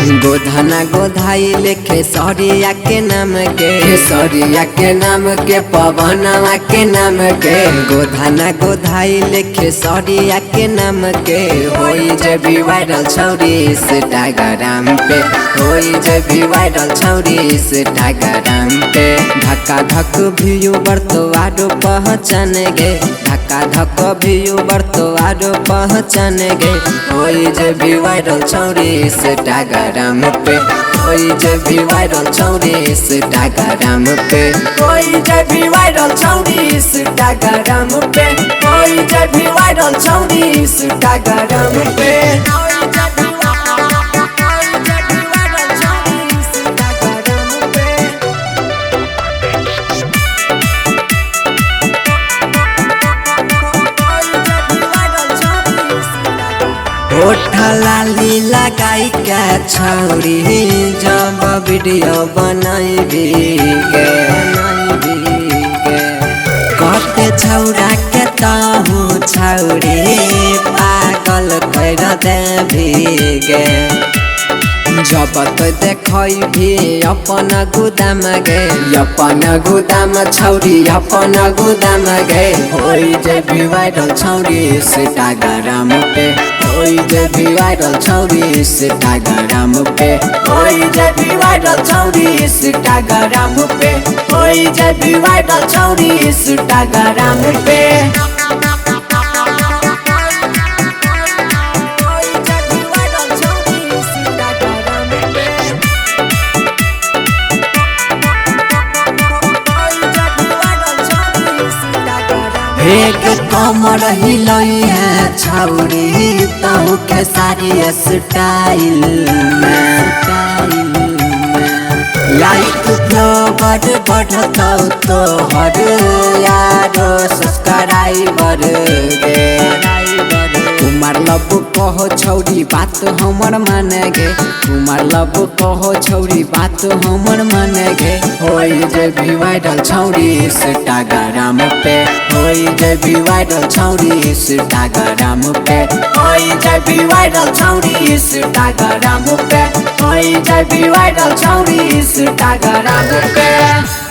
गोधना गोधाइल खेसरिया के नाम के, खेसरिया के नाम के, पवनवा के नाम के। गोधना गोधाइल खेसरिया के नाम के, होई जे भी वायरल छौरी इंस्टाग्राम पे, होई जे भी वायरल छौरी इंस्टाग्राम पे। धक्का धक व्यू बढ़तो आरो पहचान गे, धक्का धक व्यू बढ़तो आरो पहचान गे। होई जे भी वायरल छौरी इंस्टाग्राम पे, होई जे भी वायरल छौरी इंस्टाग्राम पे, होई जे भी वायरल छौरी इंस्टाग्राम पे, होई जे भी वायरल छौरी इंस्टाग्राम पे। होठा लाली लगाई के छौरी जब वीडियो बनाई भी गे, कहते छौरा के ताहू छौरी पागल कर देबी गे। जब तो देखई भी अपन गुदाम गे, अपन गुदाम छौरी अपन गुदाम गे। होई जे भी वायरल छौरी इंस्टाग्राम पे, होई जे भी वायरल छौरी इंस्टाग्राम पे, होई जे भी वायरल छौरी इंस्टाग्राम पे, होई जे भी वायरल छौरी इंस्टाग्राम पे। एक कमर हिलई है छौरी तहु खेसारी स्टाइल में, लाइक फ्लोवर बढ़तौ तोहर यारो सब्सक्राइबर गे। कुमार लब कहो छौरी बात हमर मान गे, कुमार लब कहो छौरी बात हमर मान गे। होई जे भी वायरल छौरी इंस्टाग्राम पे, होई जे भी वायरल छौरी इंस्टाग्राम पे, होई जे भी वायरल छौरी इंस्टाग्राम पे, होई जे भी वायरल छौरी इंस्टाग्राम पे।